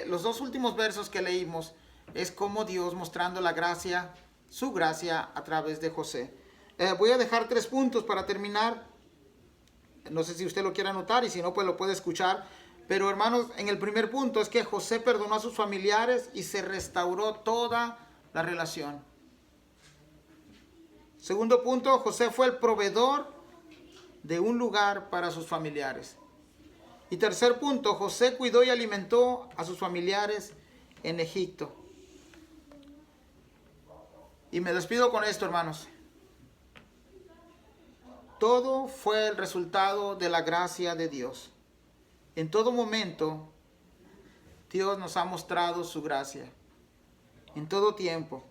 Speaker 1: Los dos últimos versos que leímos es como Dios mostrando la gracia, su gracia a través de José. Voy a dejar 3 puntos para terminar. No sé si usted lo quiere anotar y si no, pues lo puede escuchar. Pero hermanos, en el primer punto es que José perdonó a sus familiares y se restauró toda la relación. Segundo punto, José fue el proveedor de un lugar para sus familiares. Y tercer punto, José cuidó y alimentó a sus familiares en Egipto. Y me despido con esto, hermanos. Todo fue el resultado de la gracia de Dios. En todo momento, Dios nos ha mostrado su gracia. En todo tiempo.